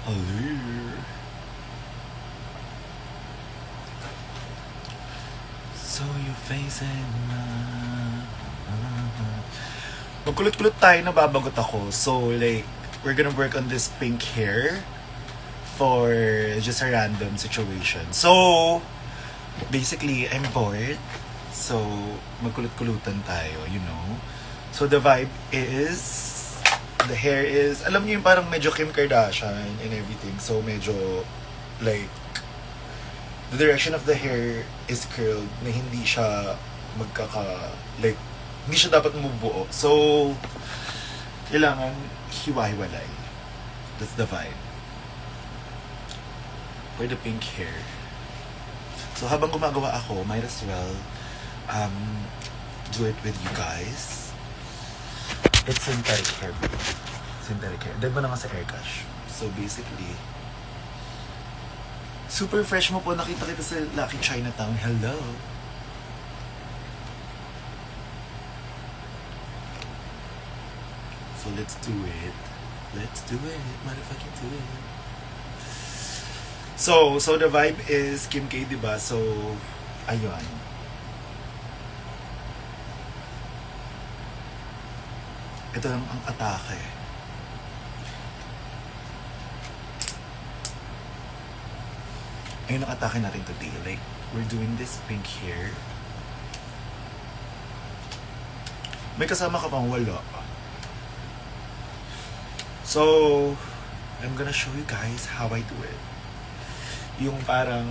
Hello. So you're facing magkulot-kulot tayo, nababagot ako. So like, we're gonna work on this pink hair for just a random situation. So, basically, I'm bored. So, magkulot-kulutan tayo, you know. So, the vibe is, the hair is, alam niyo yung parang medyo Kim Kardashian and everything. So, medyo, like, the direction of the hair is curled na hindi siya like, hindi siya dapat mabubuo. So, kailangan hiwa-hiwalay. That's the vibe. For the pink hair. So, habang gumagawa ako, might as well do it with you guys. It's synthetic hair. Synthetic hair. Dahil ba na nga sa Aircash? So, basically, super fresh mo po. Nakita kita sa Lucky Chinatown. Hello! So, let's do it. Let's do it. Motherfucking do it. So the vibe is Kim K, diba? So, ayun. Ito lang ang atake. Ayun ang atake natin today. Like, we're doing this pink hair. May kasama ka pang wala. So, I'm gonna show you guys how I do it. Yung parang,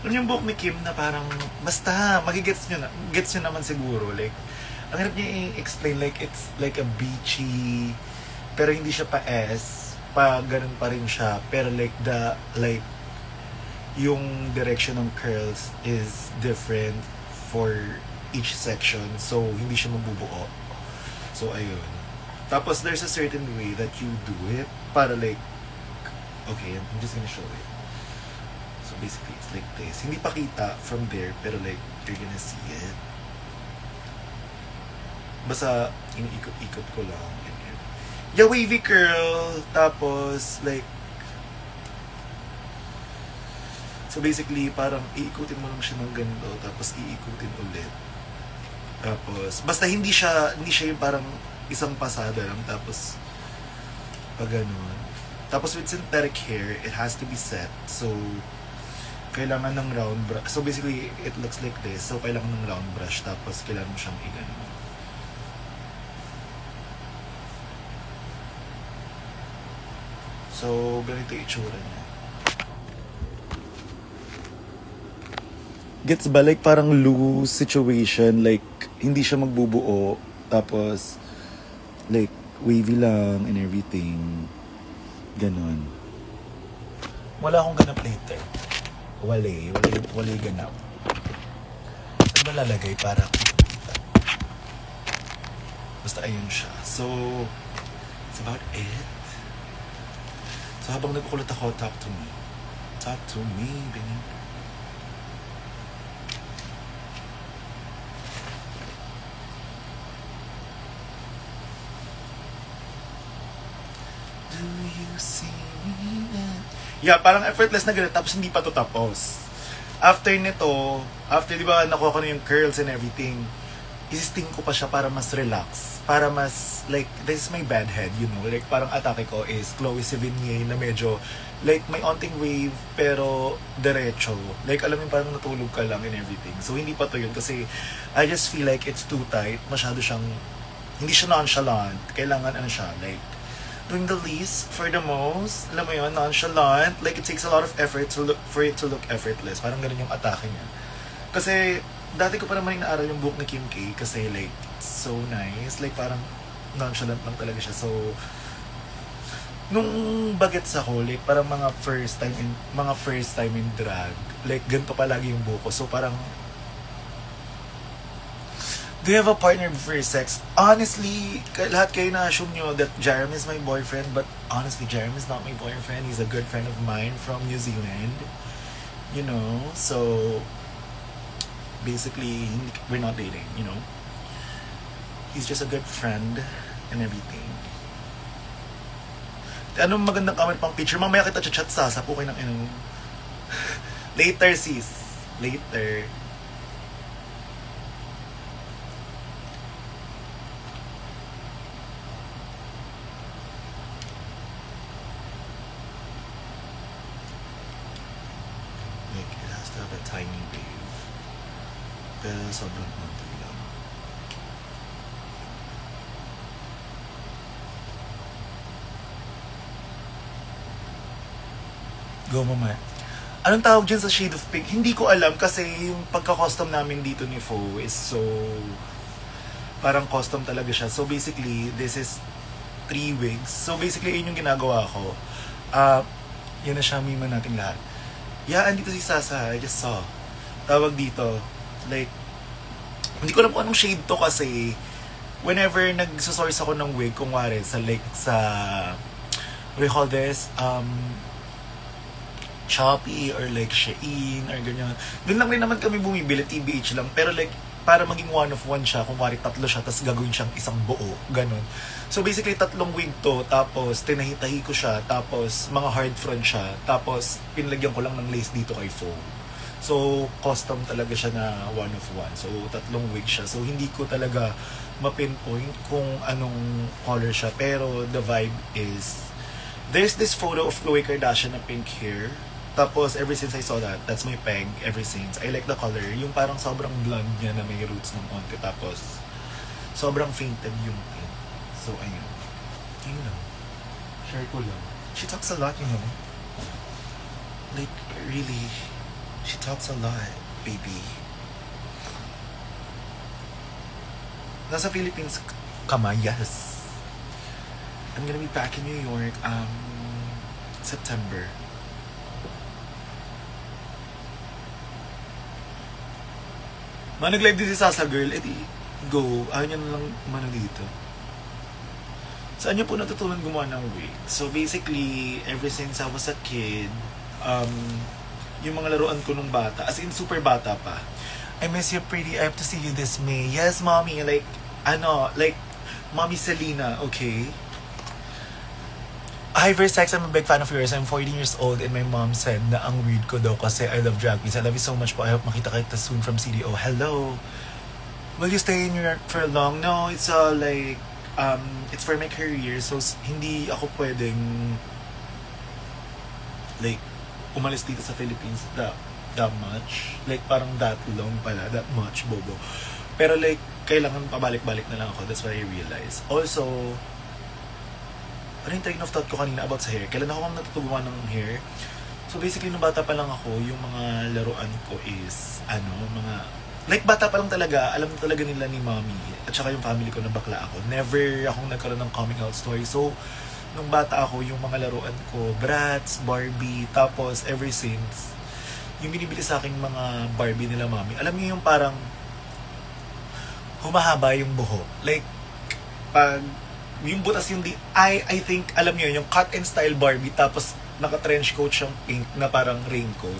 alam yung buhok ni Kim na parang, basta, magigets nyo na, gets nyo naman siguro. Like, ang hirap niya i-explain, like, it's like a beachy, pero hindi siya pa S, pa ganun pa rin siya, pero like, yung direction ng curls is different for each section, so hindi siya mabubuo. So, ayun. Tapos, there's a certain way that you do it para like, okay, I'm just gonna show it. So, basically, it's like this. Hindi pa kita from there, pero like, you're gonna see it. Basta, iniikot-ikot ko lang. Ganyan. Yeah, wavy curl. Tapos, like, so basically, parang iikutin mo lang siya ng ganito, tapos iikutin ulit. Tapos, basta hindi siya yung parang isang pasada lang, tapos pag ganun. Tapos with synthetic hair, it has to be set. So, kailangan ng round brush. So basically, it looks like this. So, kailangan ng round brush, tapos kailangan mo siyang i-ganun. So, ganito yung itsura niya. Gets ba? Like, parang loose situation. Like, hindi siya magbubuo. Tapos, like, wavy lang and everything. Ganon. Wala akong ganap later. Wala ganap. Ano ba lalagay para kita? Basta ayun siya. So, it's about it. So, habang nagkukulat ako, talk to me. Talk to me, baby. Do you see that? Yeah, parang effortless na ganun, tapos hindi pa to tapos. After nito, di ba nakuha ko na yung curls and everything, isisting ko pa siya para mas relax. Para mas, like, this is my bad head, you know? Like, parang atake ko is Chloe Sevigny na medyo, like, may onting wave, pero derecho. Like, alam mo parang natulog ka lang and everything. So, hindi pa to yun kasi I just feel like it's too tight. Masyado siyang, hindi siya nonchalant. Kailangan, ano siya, like, doing the least for the most, alam mo yun, nonchalant. Like, it takes a lot of effort for it to look effortless. Parang ganun yung atake niya. Kasi, dati ko pa naman inaaral yung book ni Kim K kasi like, so nice. Like, parang nonchalant lang talaga siya. So, nung bagets ako, like, parang mga first time in drag, like, ganito palagi yung buko. So, parang, do you have a partner before sex? Honestly, lahat kayo na-assume nyo that Jeremy is my boyfriend, but honestly, Jeremy is not my boyfriend. He's a good friend of mine from New Zealand. You know, so, basically, we're not dating, you know? He's just a good friend and everything. Anong magandang comment pang picture? Mamaya kita chat sa okay ng ino. Later, sis. Later. Like, it has to have a tiny wave. Pero sobrang konti lang. Go, mama. Anong tawag dyan sa shade of pink? Hindi ko alam kasi yung pagka-custom namin dito ni Fo is so... Parang custom talaga siya. So basically, this is 3 wigs. So basically, yun yung ginagawa ko. Yan na siya, mima natin lahat. Yeah, andito si Sasa. I just saw. Tawag dito. Like, hindi ko alam kung anong shade to kasi whenever nagsasource ako ng wig, kung wari, sa like, sa... What do you call this? Shopee or like Shein or ganyan. Doon lang rin naman kami bumibili, TBH lang. Pero like, para maging one of one siya, kung wari 3 siya, tapos gagawin siyang isang buo, ganun. So basically, 3 wig to, tapos tinahitahi ko siya, tapos mga hard front siya, tapos pinlagyan ko lang ng lace dito kay Fo. So, custom talaga siya na one of one. So, 3 wig siya. So, hindi ko talaga ma-pinpoint kung anong color siya. Pero, the vibe is, there's this photo of Khloe Kardashian na pink hair. Tapos, ever since I saw that, that's my peg, ever since. I like the color. Yung parang sobrang blonde niya na may roots ng onte. Tapos, sobrang fainted yung pink. So, ayun. Ayun lang. Share ko lang. She talks a lot, you know. Like, really, she talks a lot, baby. Nasa Philippines ka ma? Yes. I'm gonna be back in New York, September. Nag-live din si Sasa girl, edi go. Ayaw niya na lang mano dito. Saan niyo po natutunan gumawa ng wig? So basically, ever since I was a kid, yung mga laruan ko nung bata, as in super bata pa. I miss you pretty, I have to see you this May. Yes, mommy, like, Mommy Selena, okay? Hi, Versex, I'm a big fan of yours. I'm 14 years old and my mom said na ang weird ko daw kasi I love drag queens. I love you so much po. I hope makita kita soon from CDO. Hello! Will you stay in New York for long? No, it's like, it's for my career. So, hindi ako pwedeng, like, umalis dito sa Philippines that much. Like, parang that long pala. That much, bobo. Pero like, kailangan pabalik-balik na lang ako. That's what I realized. Also, ano yung train of thought ko kanina about sa hair? Kailan ako natutubuan ng hair? So basically, nung bata pa lang ako, yung mga laruan ko is, like bata pa lang talaga, alam talaga nila ni mommy, at saka yung family ko na bakla ako. Never akong nagkaroon ng coming out story. So, nung bata ako, yung mga laruan ko, Bratz, Barbie, tapos ever since, yung binibili sa akin mga Barbie nila mommy, alam niyo yung parang, humahaba yung buhok. Like, pag, yung butas yung I think, alam niyo yung cut and style Barbie, tapos naka-trench coat siyang pink na parang raincoat.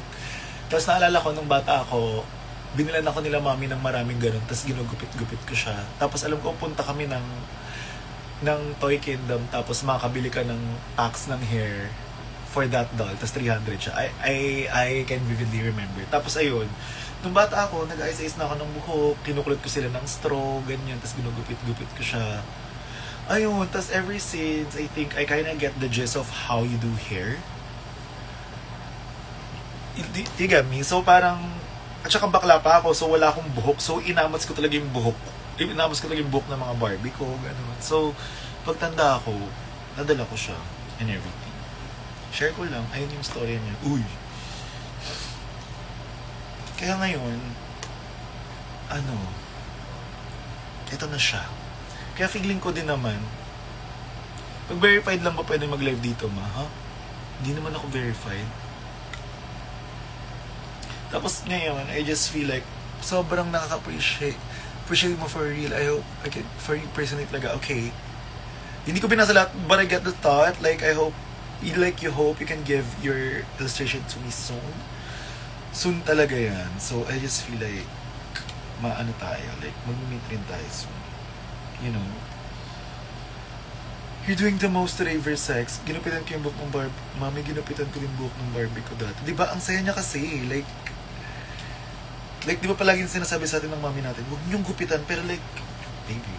Tapos naalala ko nung bata ako, binilan ako nila mami ng maraming ganun, tapos ginugupit-gupit ko siya. Tapos alam ko, punta kami ng Toy Kingdom, tapos makakabili ka ng packs ng hair for that doll, tapos 300 siya. I can vividly remember. Tapos ayun, nung bata ako, nag-ayos-ayos na ako ng buhok, kinukulot ko sila ng straw, ganyan, tapos ginugupit-gupit ko siya. Ayun, tas ever since, I think, I kinda get the gist of how you do hair. You get me? So parang, at saka bakla pa ako, so wala akong buhok. So inamas ko talaga yung buhok. Inamas ko talaga yung buhok ng mga Barbie ko, gano'n. So, pagtanda ako, nadala ko siya and everything. Share ko lang, ayun yung story niya. Uy! Kaya ngayon, ito na siya. Kaya feeling ko din naman, pag verified lang ba pwede mag-live dito, ma? Ha? Hindi naman ako verified. Tapos ngayon, I just feel like, sobrang nakaka-appreciate mo for real. I hope, for you personally talaga, okay. Hindi ko binasa lahat, but I get the thought. Like, I hope, you hope you can give your illustration to me soon. Soon talaga yan. So, I just feel like, mag-meet rin tayo soon. You know, You're doing the most to River Sex. Ginupitan ko yung buhok ng Barbie. Mami, ginupitan ko yung buhok ng Barbie ko dati. Di ba? Ang saya niya kasi. Like, di ba palaging sinasabi sa atin ng mami natin, huwag niyong gupitan, pero like, baby.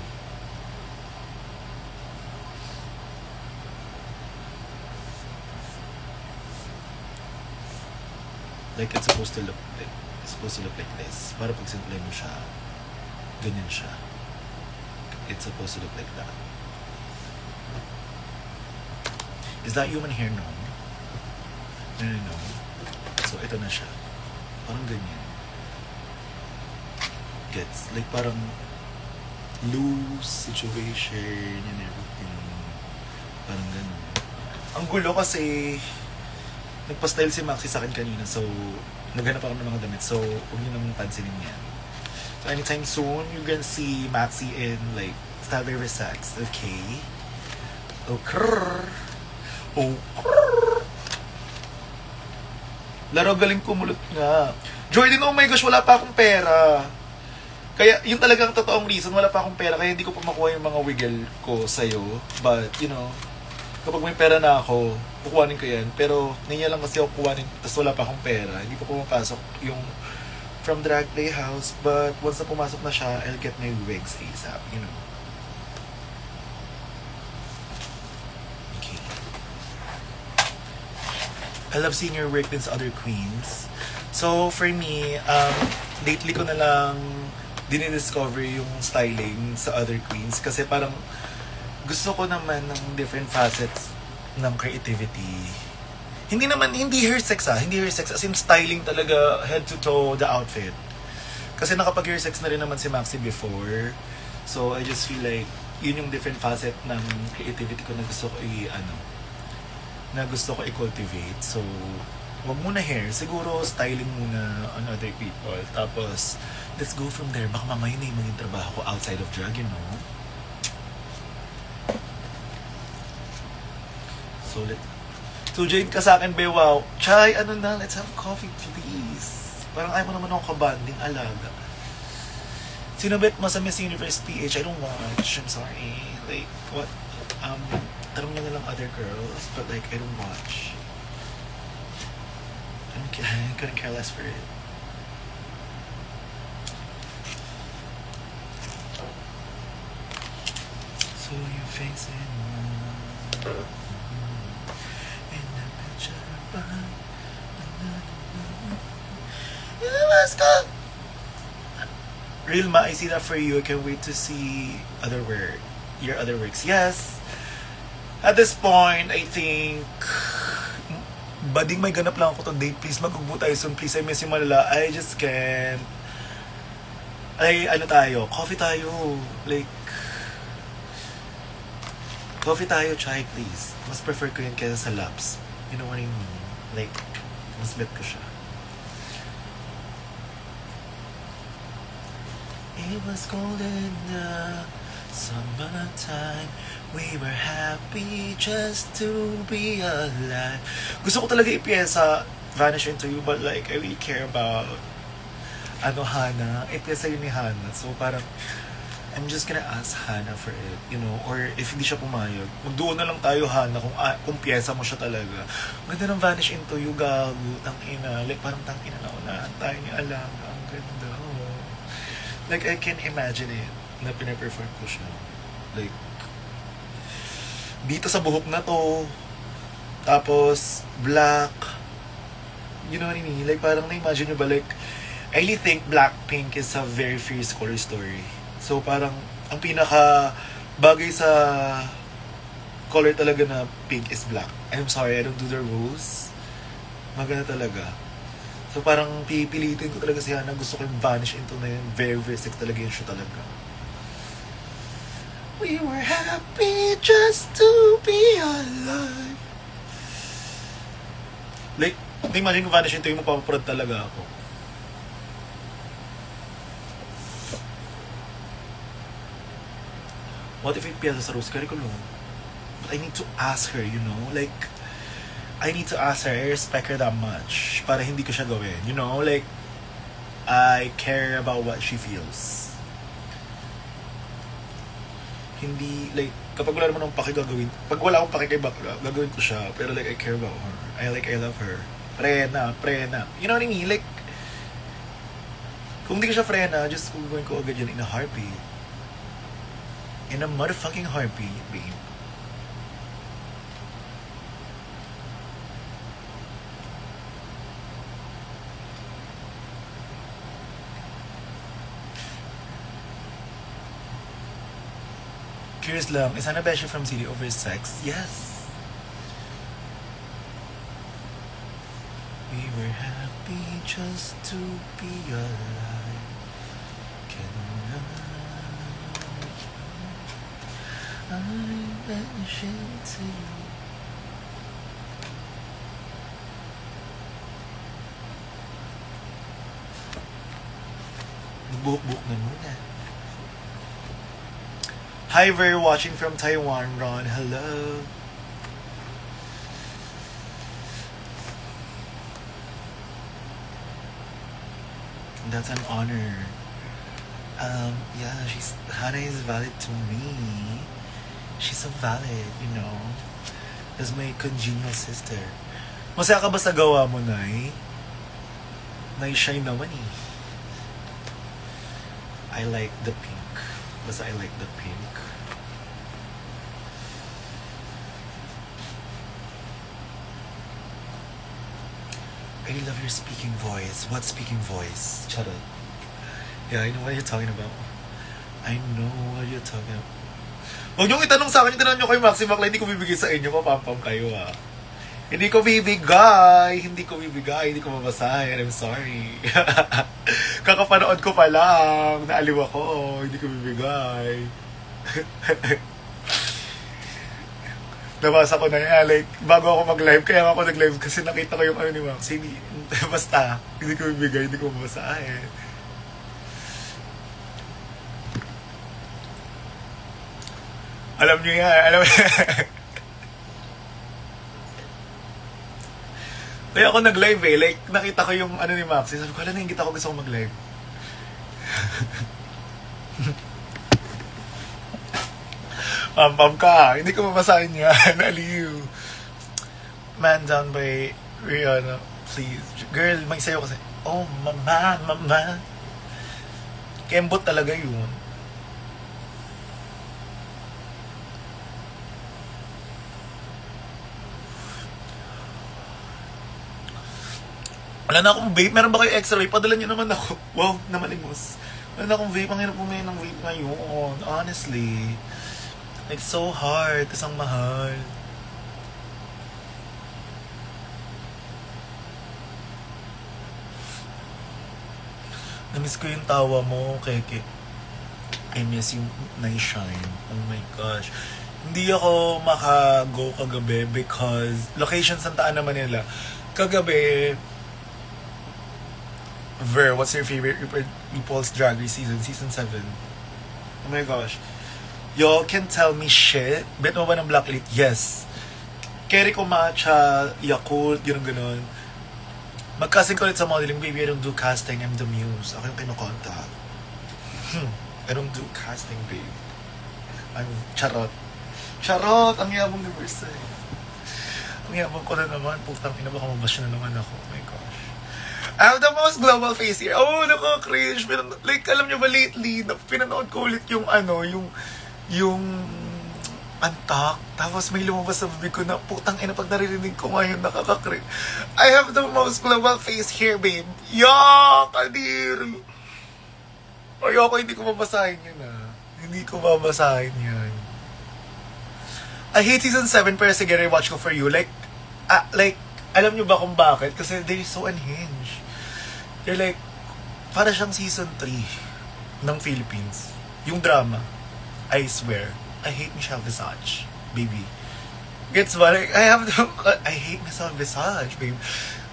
Like, it's supposed to look like this. Para pag simple mo siya, ganyan siya. It's supposed to look like that. Is that human hair? No. No. So, ito na siya. Parang ganyan. Gets? Like, parang loose situation and everything. Parang ganun. Ang gulo kasi nagpa-style si Maxi sa akin kanina. So, naghanap ako ng mga damit. So, huwag niyo naman pansinin yan. So, anytime soon, you can see Maxi in, like, Style River Sex. Okay? Laro, galing kumulot nga. Jordan, oh my gosh, wala pa akong pera. Kaya, yun talagang totoong reason, wala pa akong pera. Kaya hindi ko pa makuha yung mga wiggle ko sa'yo. But, you know, kapag may pera na ako, kukuhanin ko yan. Pero, ngayon lang kasi ako kukuhanin, tapos wala pa akong pera. Hindi pa pumapasok yung from Drag Playhouse. But, once na pumasok na siya, I'll get my wigs ASAP, you know. I love seeing your work with other queens. So, for me, lately ko na lang dinidiscover yung styling sa other queens. Kasi parang gusto ko naman ng different facets ng creativity. Hindi hair sex hindi hair sex. As in, styling talaga, head to toe, the outfit. Kasi nakapag hair sex na rin naman si Maxi before. So, I just feel like, yun yung different facet ng creativity ko na gusto ko i-cultivate. So, wag muna hair. Siguro, styling muna on other people. Tapos, let's go from there. Baka mamaya na yung maging trabaho ko outside of drag, you know? So, join ka sa akin, be, wow. Chay, let's have coffee, please. Parang ayaw mo naman ako kabanding alaga. Sino bet mo sa Miss Universe PH? I don't watch. I'm sorry. Like, what? Tarong niya na lang other girls, but like, I don't watch. I couldn't care less for it. So you face it in the picture let's go. Real Ma, I see that for you. I can't wait to see your other works. Yes. At this point, I think, bading may ganap lang ako today. Please, mag-ugbo tayo soon. Please, I miss you malala. I just can't. Coffee tayo. Like, coffee tayo, chai, please. Mas prefer ko yun kaysa sa laps. You know what I mean? Like, mas bet ko siya. It was golden summertime. We were happy just to be alive. Gusto ko talaga ipiyesa Vanish Into You, but like, I really care about Hana. Ipiyesa yun ni Hana. So parang, I'm just gonna ask Hana for it, you know? Or if hindi siya pumayag, magduo na lang tayo, Hana, kung piyesa mo siya talaga. Ganda ng Vanish Into You, gago, tangina. Like, parang tangina na unahan tayo ni Alaga. Ang ganda. Oh. Like, I can imagine it na pinaperform ko siya. Like, dito sa buhok na to, tapos black, you know what I mean? Like, parang na-imagine nyo ba, like, I really think Blackpink is a very fierce color story. So, parang, ang pinaka bagay sa color talaga na pink is black. I'm sorry, I don't do the rules. Maganda talaga. So, parang pipilitin ko talaga si Hana. Gusto ko yung Vanish Into na yun. Very, very sex talaga yun siya talaga. We were happy just to be alive. Like, imagine kung Vanish Into yung mapapaprod talaga ako. What if ipiyasa sa Rose Curriculum? But I need to ask her, you know? Like, I need to ask her. I respect her that much para hindi ko siya gawin. You know? Like, I care about what she feels. Hindi, like, kapag wala naman akong paki gagawin, pag wala akong paki kay bakla, gagawin ko siya. Pero like, I care about her. I love her. Prena. You know what I mean? Like, kung hindi ko siya frena, just gagawin ko agad yan in a heartbeat. In a motherfucking heartbeat, babe. Curious lang, is Hannah Beshi from City over sex? Yes. We were happy just to be alive. I mention to you. Buhok-buhok na muna. Hi, we're watching from Taiwan, Ron. Hello. That's an honor. Yeah, Hannah is valid to me. She's so valid, you know. As my congenial sister. Masaya ka ba sa gawa mo, Nay? Nay-shine naman eh. I like the pink. Basta I like the pink. I love your speaking voice. What speaking voice? Charot. Yeah, I know what you're talking about. I know what you're talking about. Huwag niyong itanong sa akin, itanong niyo kay Maxi Macla, hindi ko bibigay sa inyo, mapampam kayo ha. Hindi ko bibigay, hindi ko mabasahin, I'm sorry. Kakapanood ko pa lang, naaliw ako, hindi ko bibigay. Nabasa ko na yan, like, bago ako mag-live, kaya ako nag-live kasi nakita ko yung ano ni Max, hindi, basta, hindi ko bibigay, hindi ko mabasahin. Alam niyo yan, alam niyo Kaya ako nag-live eh. Like, nakita ko yung ano ni Maxi. Sabi ko, alam na yung kita ko gusto ko mag-live. Pam ka. Hindi ko mabasahin yan. Aliw. Man Down by Rihanna. Please. Girl, may sayo kasi. Oh, mama. Kembot talaga yun. Wala na akong vape. Meron ba kayo extra vape? Padala nyo naman ako. Wow, namalimos. Wala na akong vape. Ang hirap pumain ng vape ngayon. Honestly. Like, so hard. Tas ang mahal. Namiss ko yung tawa mo, Keke. I miss yung Nai-Shine. Oh my gosh. Hindi ako maka-go kagabi because location Santa Ana, Manila. Kagabi, Ver, what's your favorite RuPaul's Drag Race season? Season 7. Oh my gosh. Y'all can tell me shit. Bet mo ba ng Blacklit? Yes. Keriko Matcha, Yakult, yun ganun. Mag-casting ko ulit sa modeling. Baby, I don't do casting. I'm the muse. Ako yung kinukontak. I don't do casting, babe. I'm charot. Charot! Ang yabang ni Versailles. Ang yabang ko na naman. Putang ina, baka mabasya na naman ako. Oh my gosh. I have the most global face here. Oh, naka-cringe. Like, alam niyo ba lately, pinanood ko ulit yung ano, yung Antak. Tapos may lumabas sa bibig ko na, putang ina, pag naririnig ko ngayon, nakaka-cringe. I have the most global face here, babe. Yuck! Kadiri! Ayoko, hindi ko mabasahin yun Hindi ko mabasahin yan. I hate season 7, pero sige, rewatch ko for you. Like, alam niyo ba kung bakit? Kasi they're so unhinged. They're like, para siyang season 3 ng Philippines. Yung drama. I swear. I hate Michelle Visage, baby. Gets ba? Like, I hate Michelle Visage, babe.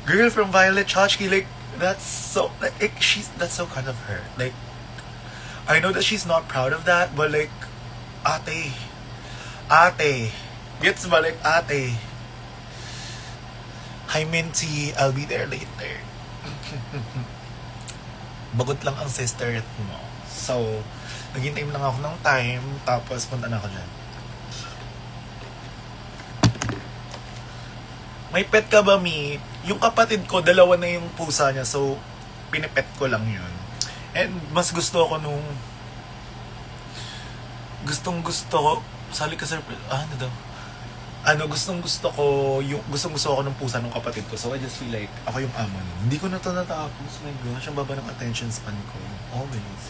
Girl from Violet Chachki, like, that's so kind of her. Like, I know that she's not proud of that, but like, ate. Gets ba? Like, ate. Hi, Minty. I'll be there later. Bagot lang ang sister mo. So, Naghintay lang ako ng time, tapos punta na ako dyan. May pet ka ba, Mi? Yung kapatid ko, dalawa na yung pusa niya, so pinipet ko lang yun. And mas gusto ako nung gustong gusto ko, sali ka surprise, gustong gusto ko, gustong gusto ako ng pusa ng kapatid ko. So I just feel like ako yung amo nun. Hindi ko na ito natapos. My gosh, ang baba ng attention span ko. Always.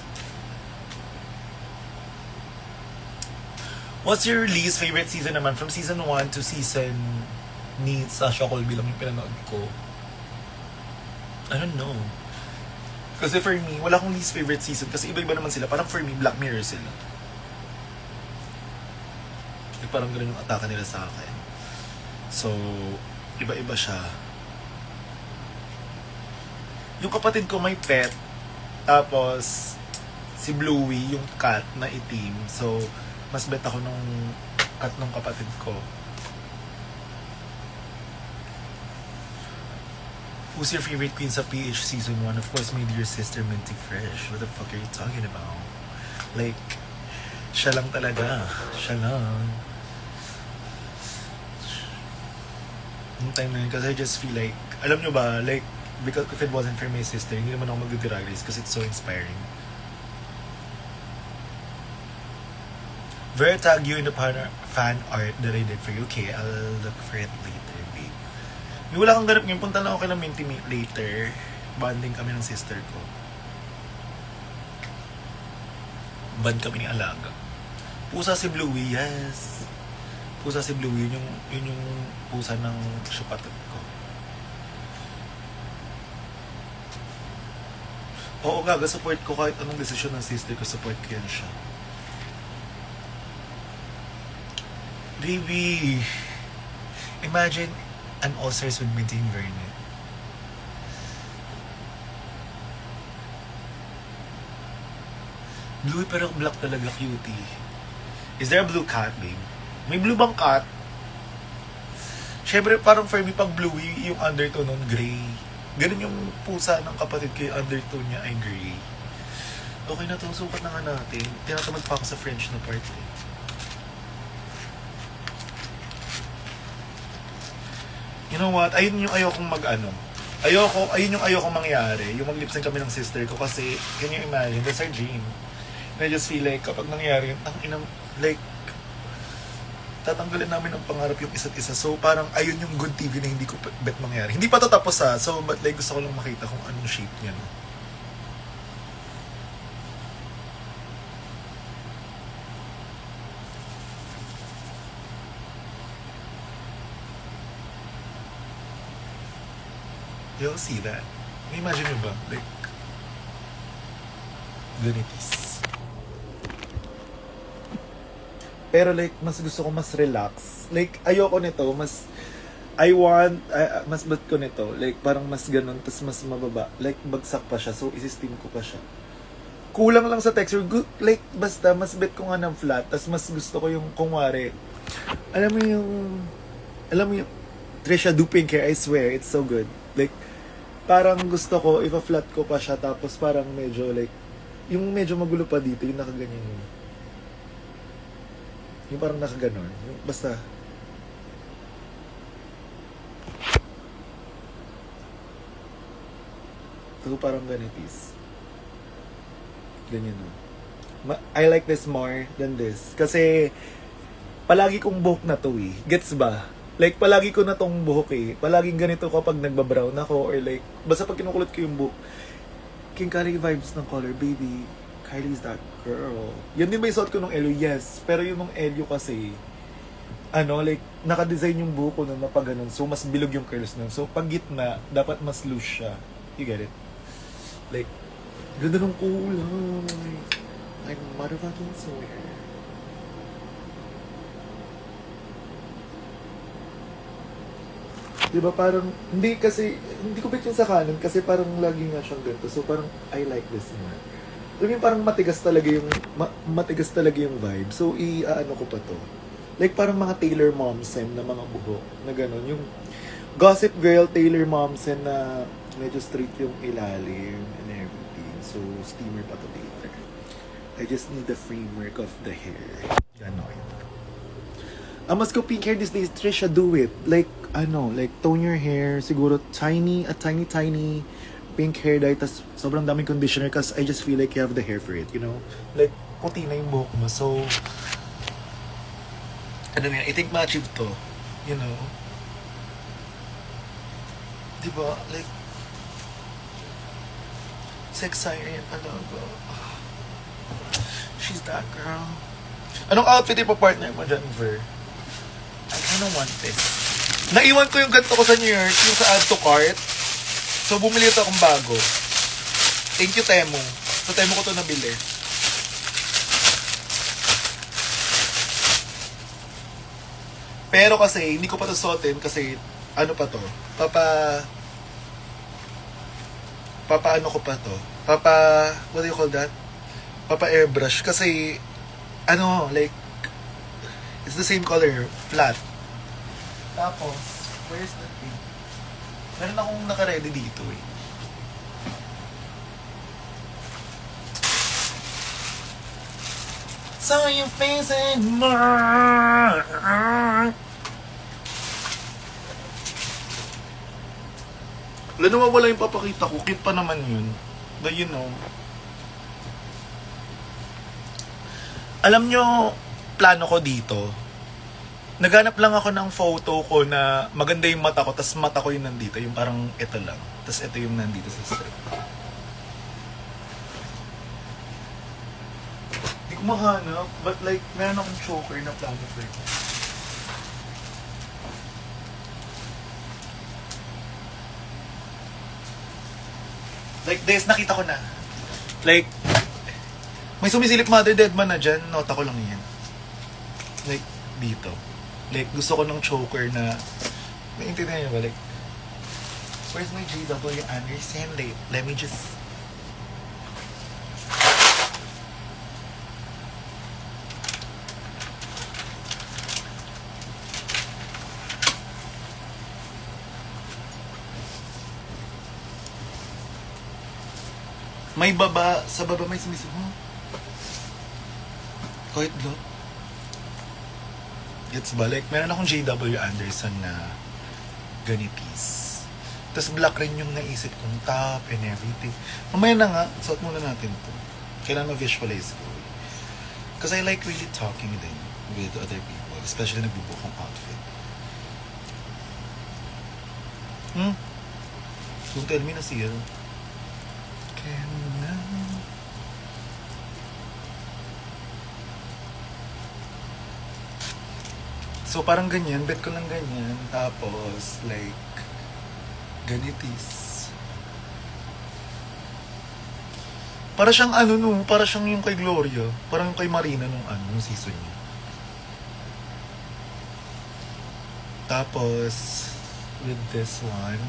What's your least favorite season naman? From season 1 to season ni Sasha Colby lang yung pinanood ko. I don't know. Kasi for me, wala akong least favorite season kasi iba-iba naman sila. Parang for me, Black Mirror sila. Parang gano'n yung atake nila sa akin. So, iba-iba siya. Yung kapatid ko may pet, tapos si Bluey, yung cat na itim. So, mas bet ako nung cat ng kapatid ko. Who's your favorite queen sa PH season 1? Of course, my dear sister, Minty Fresh. What the fuck are you talking about? Like, siya lang talaga. Siya lang. Yung time na yun, kasi I just feel like, alam nyo ba, like, because if it wasn't for my sister, hindi naman ako mag-drag race kasi it's so inspiring. Vera, tag you in the fan art that I did for you. Okay, I'll look for it later, babe. May wala kang ganap ngayon, punta na ako kay na Minty later. Bonding kami ng sister ko. Band kami ni Alaga. Pusa si Bluey, yes. Pusa si Bluey, yun yung pusa ng kapatid ko. Oo nga, support ko kahit anong desisyon ng sister ko, support ko yan siya. Baby, imagine an All-Stars with Minty and Vernon. Bluey pero black talaga, cutie. Is there a blue cat, babe? May blue bang cat? Siyempre, parang for me, pag Bluey, yung undertone nun, gray. Ganun yung pusa ng kapatid ko, yung undertone niya ay gray. Okay na to, sukat na nga natin. Tinatamad pa ako sa French na part eh. You know what? Ayun yung ayokong ayun yung ayokong mangyari. Yung mag-lipsync kami ng sister ko kasi, can you imagine? That's our dream. And I just feel like, kapag nangyari yun, like, tatanggalin namin ng pangarap yung isa't isa. So, parang ayun yung good TV na hindi ko bet mangyari. Hindi pa to tapos ha. So, but like, gusto ko lang makita kung anong shape niya. No? You'll see that. Imagine nyo ba? Like, gunitis. Pero like, mas gusto ko mas relax. Like, ayoko nito, mas bet ko nito. Like, parang mas ganun, tas mas mababa. Like, bagsak pa siya, so isi-steam ko pa siya. Kulang lang sa texture. Like, basta, mas bet ko nga ng flat, tas mas gusto ko yung, kungwari, alam mo yung, Trisha Duping Care, I swear, it's so good. Like, parang gusto ko, ipa-flat ko pa siya, tapos parang medyo like, yung medyo magulo pa dito, yung nakaganyan yun. Yung parang nakaganon. Yung basta. So parang ganitis. Ganyan no. I like this more than this. Kasi, palagi kong buhok na to eh. Gets ba? Like, palagi ko na tong buhok eh. Palaging ganito kapag nagbabrown ako or like, basta pag kinukulot ko yung buhok. King Kylie vibes ng color, baby. Kylie's that girl. Yan din ba yung suot ko nung Elio? Yes. Pero yung nung Elio kasi, like, naka-design yung buhok ko nun na pag ganun. So, mas bilog yung curls nun. So, pag gitna, dapat mas loose siya. You get it? Like, ganda nung kulay. I'm motherfucking swear. Diba parang, hindi ko bet yung sa kanan kasi parang lagi nga siyang ganito. So, parang, I like this more. Alam yung parang matigas talaga yung vibe. So, i-ano ko pa to. Like, parang mga Taylor Momsen na mga buhok na gano'n. Yung Gossip Girl Taylor Momsen na medyo straight yung ilalim and everything. So, steamer pa to later. I just need the framework of the hair. Ganon. Must go pink hair these days. Trisha, do it. Like, like tone your hair. Siguro tiny pink hair dye. Tas sobrang daming conditioner kasi I just feel like you have the hair for it, you know? Like, puti na yung buhok mo. So, I think ma-achieve to. You know? Diba? Like, sex siren talaga. She's that girl. Anong outfit ipa-partner mo, Jennifer? I kinda want this. Naiwan ko yung ganito ko sa New York, yung sa add to cart. So, bumili ito akong bago. Thank you, Temu. Sa Temu ko ito nabili. Pero kasi, hindi ko pa ito suotin kasi, ano pa to? Ano ko pa to? What do you call that? Airbrush. Kasi, like, it's the same color, flat. Tapos, where's the thing? Meron akong naka-ready dito eh. Saw your face and more. Wala naman wala yung papakita ko. Cute pa naman yun. But you know. Alam nyo, plano ko dito. Naghanap lang ako ng photo ko na maganda yung mata ko, tas mata ko yung nandito. Yung parang ito lang. Tas ito yung nandito sa strip. Hindi ko mahanap. But like, meron akong choker na plano for it. Like this, nakita ko na. Like, may sumisilip Mother Deadman na dyan. Nota ko lang yan. Like, dito. Like, gusto ko ng choker na... Naintindihan niyo ba? Like, where's my JW Anderson? Like, let me just... May baba, sa baba may sumisilip. Kahit look. Gets ba? Like, meron akong JW Anderson na ganipis. Tapos black rin yung naisip kong top and everything. Mamaya na nga, suot muna natin to. Kailangan ma-visualize ko. Because I like really talking din with other people. Especially nagbubook ang outfit. Don't tell me na siya. So parang ganyan, bet ko lang ganyan. Tapos like ganitis. Para siyang para siyang yung kay Gloria. Parang yung kay Marina nung season niya. Tapos with this one.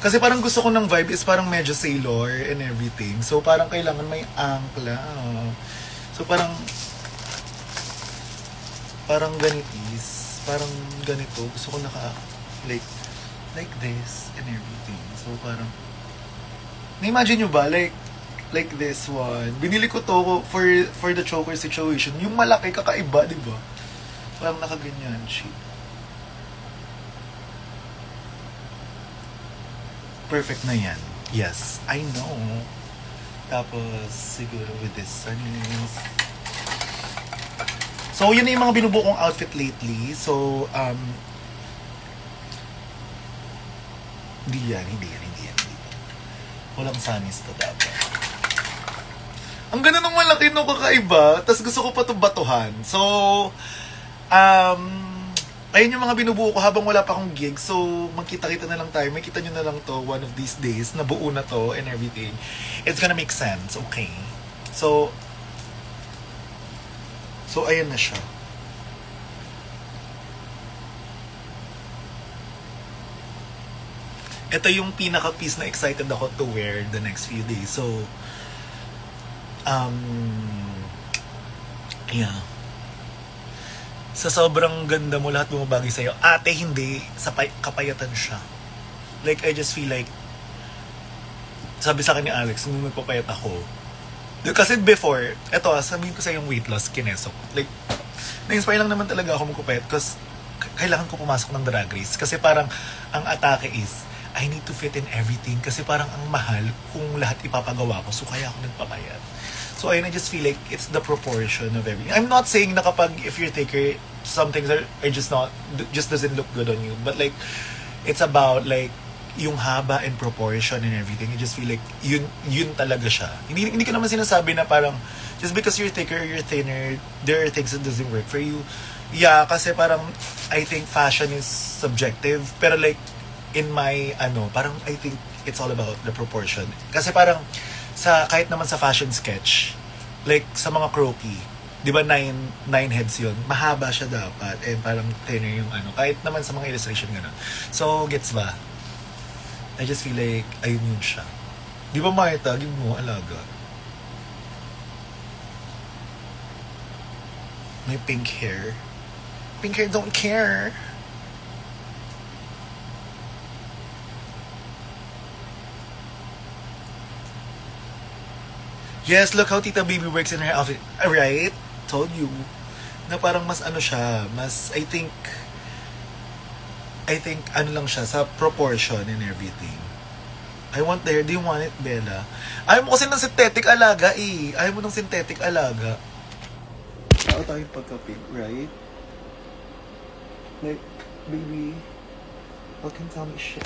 Kasi parang gusto ko ng vibe is parang medyo sailor and everything. So parang kailangan may angkla. So parang ganitis. Parang ganito. Gusto ko like this and everything. So parang na-imagine nyo ba? Like this one. Binili ko to for the choker situation. Yung malaki, kakaiba, di ba? Parang nakaganyan. Shit. Perfect na yan. Yes, I know. Tapos, siguro with this sunnies. So, yun na yung mga binubuo kong outfit lately. So, hindi yan. Walang sunnies to dapat. Ang ganda ng malaki no, kakaiba. Tapos gusto ko pa itong batuhan. So, ayun yung mga binubuo ko habang wala pa akong gig. So, magkita-kita na lang tayo. May kita nyo na lang to one of these days. Nabuo na to and everything. It's gonna make sense. Okay. So, ayan na siya. Ito yung pinaka-piece na excited ako to wear the next few days. So, yeah. Sa sobrang ganda mo, lahat bumabagay sa'yo. Ate, hindi. Kapayatan siya. Like, I just feel like, sabi sa akin ni Alex, nung nagpapayat ako, Kasi before, eto sabihin ko sa yung weight loss, kineso ko. Like, na-inspire lang naman talaga ako magkupet kasi kailangan ko pumasok ng drag race. Kasi parang, ang atake is, I need to fit in everything. Kasi parang ang mahal kung lahat ipapagawa ko. So, kaya ako nagpapayat. So, ayun, I just feel like it's the proportion of everything. I'm not saying na kapag, if you're thicker, some things are just doesn't look good on you. But like, it's about like, yung haba and proportion and everything. I just feel like yun talaga siya. Hindi ko naman sinasabi na parang just because you're thicker, you're thinner, there are things that doesn't work for you. Yeah, kasi parang I think fashion is subjective, pero like in my parang I think it's all about the proportion. Kasi parang sa kahit naman sa fashion sketch, like sa mga croquis, 'di ba nine heads 'yun. Mahaba siya dapat and parang thinner yung kahit naman sa mga illustration ganun. So gets ba? I just feel like, ayun yun siya. Di ba Marta, give mo, alaga. May pink hair. Pink hair don't care. Yes, look how Tita Baby works in her outfit. Right? Told you. Na parang mas siya, mas, I think lang siya sa proportion and everything. I want there. Do you want it, Bella? Ayaw mo kasi ng synthetic alaga eh. Ayaw mo ng synthetic alaga. Tao tayong pagka-pink, right? Like, baby, what can tell me shit?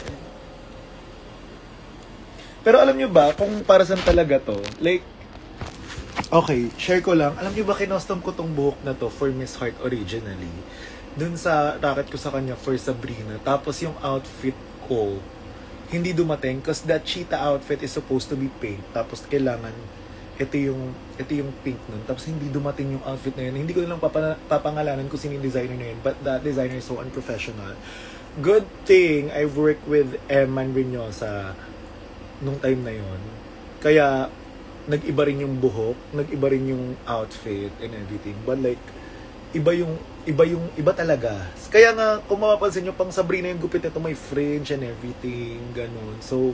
Pero alam nyo ba, kung para saan talaga to, like, okay, share ko lang. Alam nyo ba, kinostom ko tong buhok na to for Miss Heart originally. Dun sa racket ko sa kanya for Sabrina. Tapos yung outfit ko, hindi dumating because that cheetah outfit is supposed to be pink. Tapos kailangan, ito yung pink nun. Tapos hindi dumating yung outfit na yun. Hindi ko lang papangalanan kung sino yung designer na yun. But that designer is so unprofessional. Good thing, I've worked with Eman Rinosa nung time na yun. Kaya, nag-iba rin yung buhok, nag-iba rin yung outfit and everything. But like, iba talaga. Kaya nga, kung mapapansin nyo, pang Sabrina yung gupit nito, may fringe and everything, ganun. So,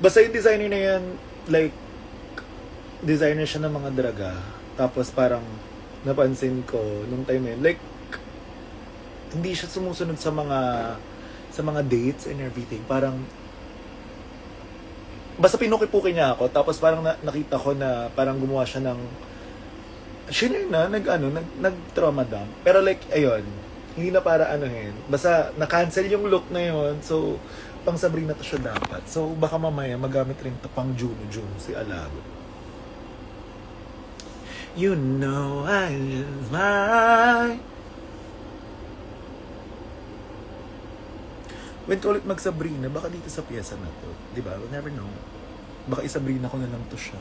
basta yung designer na yan, like, designer siya ng mga draga. Tapos parang, napansin ko, nung time yun, like, hindi siya sumusunod sa mga dates and everything. Parang, basta pinuki-puki niya ako, tapos parang nakita ko na parang gumawa siya ng shinner na, nag-trauma dump. Pero like, ayun, hindi na para basta na-cancel yung look na yun, so, pang Sabrina to siya dapat. So, baka mamaya magamit rin to pang Juno si Alago. You know I just might. When ko ulit mag-Sabrina, baka dito sa piyesa na to. Diba? We'll never know. Baka i-Sabrina ko na lang to siya.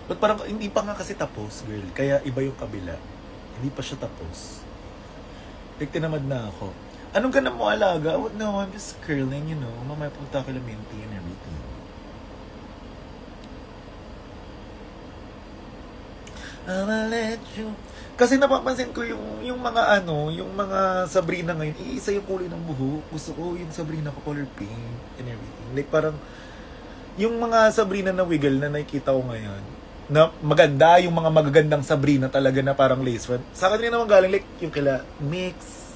But parang hindi pa nga kasi tapos, girl. Kaya iba yung kabila. Hindi pa siya tapos. Like, tinamad na ako. Anong ka na mo alaga? Oh, no, I'm just curling, you know. Mamaya punta ko minty and everything. I'ma let you. Kasi napapansin ko yung mga yung mga Sabrina ngayon, iisa yung kulay ng buhok. Gusto ko yung Sabrina ko color pink and everything. Like parang yung mga Sabrina na wiggle na nakikita ko ngayon, na maganda, yung mga magagandang Sabrina talaga na parang lace front. Sa akin rin naman galing like yung kila mix.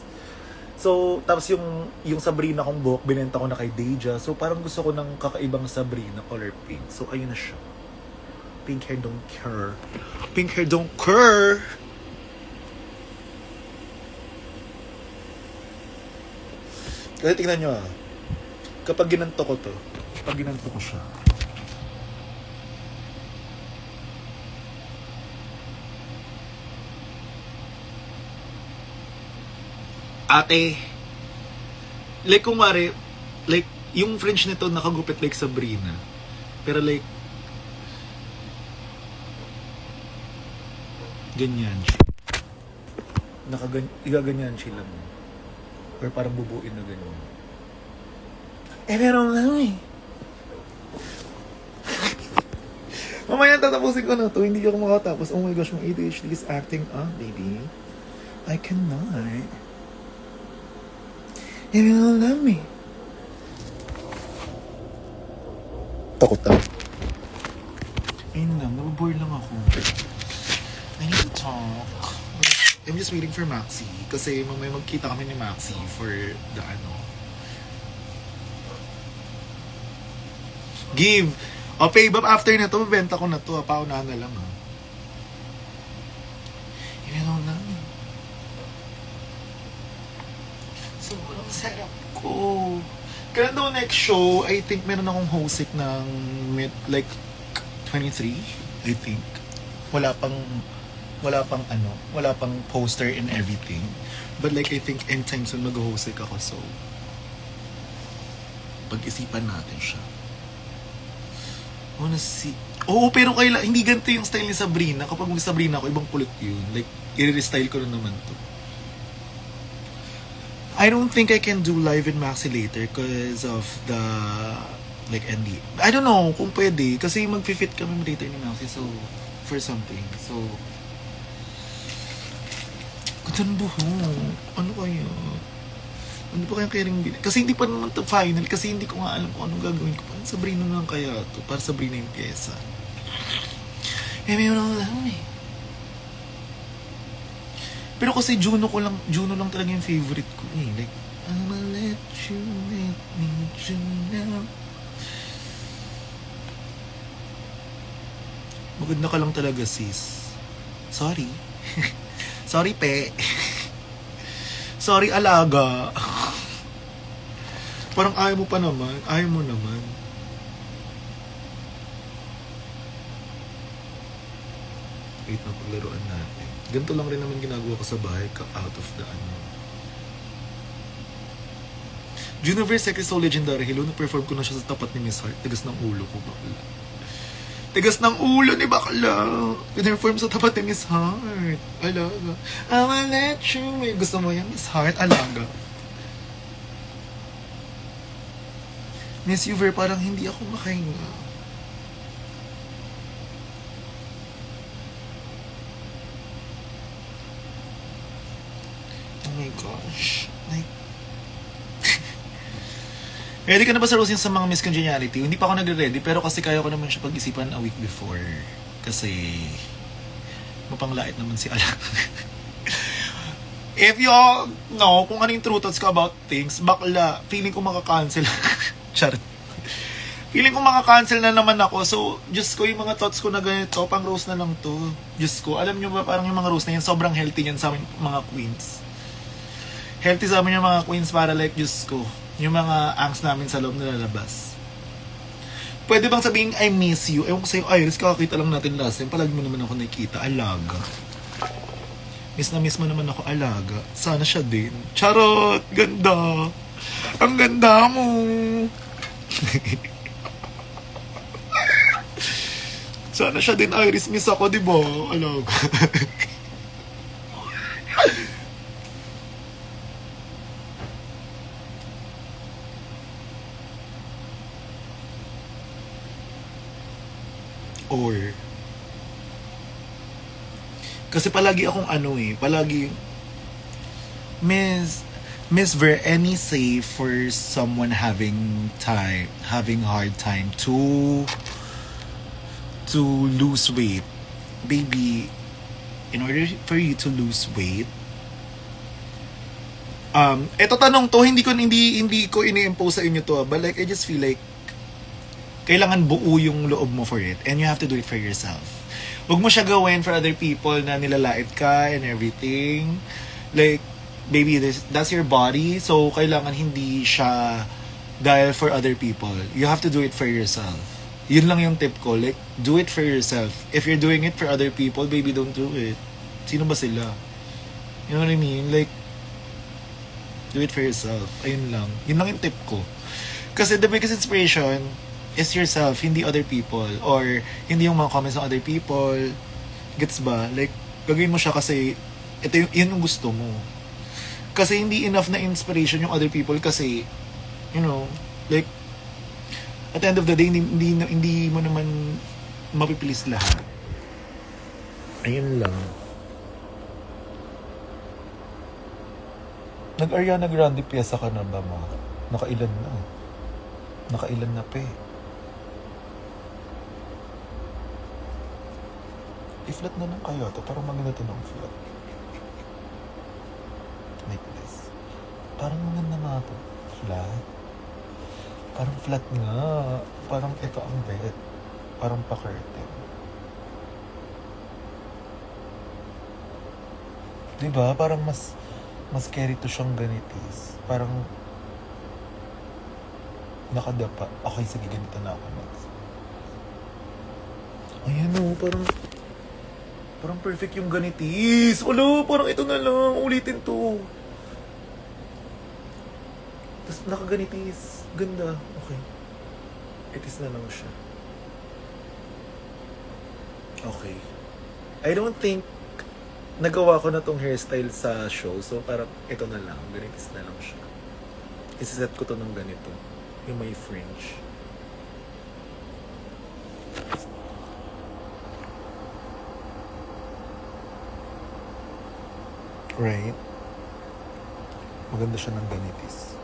So, tapos yung Sabrina kong buhok, binenta ko na kay Deja. So, parang gusto ko ng kakaibang Sabrina color pink. So, ayun na siya. Pink hair don't care. Pink hair don't care. Kasi tingnan nyo kapag ginanto ko siya. Ate, like kung mare, like yung fringe nito nakagupit like Sabrina. Pero like, ganyan siya. Igaganyan siya lang. Or parang bubuin na ganyan. Meron lang eh. Mamaya tatapusin ko na to. Hindi ako makatapos. Oh my gosh, my ADHD is acting up, baby. I cannot. If you don't love me. Takot na. Ayun lang, nababore lang ako. I need to talk. I'm just waiting for Maxi. Kasi mamaya magkita kami ni Maxi for the ano. Give! O, pay up after na to, mabenta ko na to. Paunahan na lang, ha. Yun lang. Sobrang sarap ko. Kaya daw next show, I think meron akong hosik ng like 23, I think. Wala pang poster and everything. But like I think anytime soon mag-hosik ako, so pag-isipan natin siya. Wanna see. Oo, pero hindi ganito yung style ni Sabrina. Kapag mag-Sabrina ako, ibang kulit yun. Like, i-restyle ko na naman to. I don't think I can do live in Maxi later because of the like ND. I don't know kung pwede kasi mag-fit kami later ni Maxi, so for something. So ganda ng buhok. Ano kaya? Ano pa kaya ring bilhin? Kasi hindi pa naman to final kasi hindi ko nga alam kung anong gagawin ko. Parang Sabrina na lang kaya to. Para Sabrina yung pyesa. Eh, may lang eh. Pero kasi Juno lang talaga yung favorite ko eh. Like, I'ma let you let me Juno. Maganda ka lang talaga, sis. Sorry. Sorry, pe. Sorry, alaga. Parang ayaw mo pa naman. Ayaw mo naman. Wait na, paglaruan natin. Ganito lang rin naman ginagawa ko sa bahay, out of the ano. Juniverse Secret Soul Legendary Hello, na-perform ko na siya sa tapat ni Miss Heart. Tigas ng ulo ko, bakla. Tigas ng ulo ni bakla. Pina-perform sa tapat ni Miss Heart. Alaga. I'ma let you. Gusto mo yan, Miss Heart? Alaga. Miss Uver, parang hindi ako makahinga. Oh my gosh. Like, ready ka na ba sa Rosin sa mga Miss Congeniality? Hindi pa ako nagre-ready, pero kasi kaya ko naman siya pag-isipan a week before. Kasi, mapanglait naman si Alang. If you all know kung ano yung true thoughts ko about things, bakla, feeling ko makakancel. Charot. Feeling ko makakancel na naman ako. So, Diyos ko, yung mga thoughts ko na ganito, pang rose na lang to. Diyos ko, alam nyo ba, parang yung mga rose na yan, sobrang healthy yan sa amin, mga queens. Healthy sa amin yung mga queens para like, Diyos ko, yung mga angst namin sa loob nalalabas. Pwede bang sabihin, I miss you? Ewan ko sa'yo, Iris, kakakita lang natin last time. Palagi mo naman ako nakikita. Alaga. Miss na miss mo naman ako, alaga. Sana siya din. Charot! Ganda! Ang ganda mo! Sana siya din, Iris. Miss ako, di ba? Alaga. Or kasi palagi akong ano eh, palagi Miss Ver, any say for someone having hard time to lose weight? Baby, in order for you to lose weight, eto tanong to, hindi ko ini-impose sa inyo to, but like I just feel like kailangan buo yung loob mo for it and you have to do it for yourself. Huwag mo siya gawin for other people na nilalait ka and everything. Like, baby, that's your body, so kailangan hindi siya dahil for other people. You have to do it for yourself. Yun lang yung tip ko. Like, do it for yourself. If you're doing it for other people, baby, don't do it. Sino ba sila? You know what I mean? Like, do it for yourself. Ayun lang. Yun lang yung tip ko. Kasi the biggest inspiration is yourself, hindi other people. Or, hindi yung mga comments ng other people. Gets ba? Like, gagawin mo siya kasi ito yun yung gusto mo. Kasi hindi enough na inspiration yung other people kasi, you know, like, at the end of the day, hindi mo naman mapipilis lahat. Ayun lang. Nag-Ariana Grande piyesa ka na ba, ma? Nakailan na? Nakailan na pa eh. I-flat na lang kayo to. Parang maganda to ng flat. Like this. Parang maganda nga to. Flat. Parang flat nga. Parang ito ang bed. Parang pa-curtain. Diba? Parang mas scary to siyang ganitis. Parang nakadapa. Okay, sige, ganito na ako next. Ayan o, parang perfect yung ganitis. Wala, parang ito na lang. Ulitin to. Tapos nakaganitis. Ganda. Okay. Itis na lang siya. Okay. I don't think nagawa ko na tong hairstyle sa show. So parang ito na lang. Ganitis na lang siya. Isiset ko to ng ganito. Yung may fringe. Right? Maganda siya ng ganitis.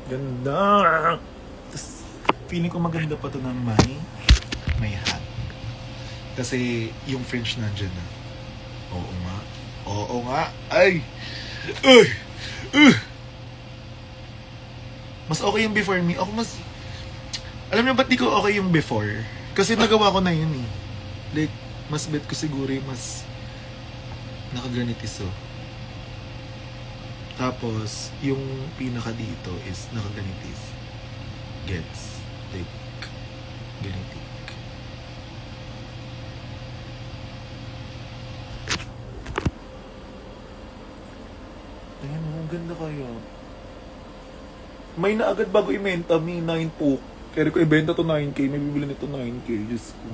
Ganda! Tapos, feeling ko maganda pa to ng may hat. Kasi yung fringe nandyan na. Oo nga. Oo nga. Ay! Uy! Mas okay yung before me. Ako mas... Alam niyo ba't di ko okay yung before? Kasi nagawa ko na yun eh. Like, mas bet ko siguro yung mas nakaganitis oh. Tapos, yung pinaka dito is nakaganitis. Gets? Like, ganitik. Ayan oh, ganda kayo. May na agad bago i-menta me, 9 po. Kaya ko ibenta to 9K, may bibili nito 9K. Diyos ko.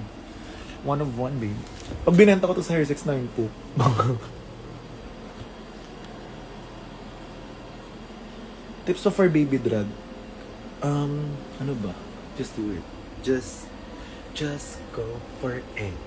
One of one, babe. Pag binenta ko to sa Hairsex, 9 po. Tips of for baby drag. Ano ba? Just do it. Just go for it.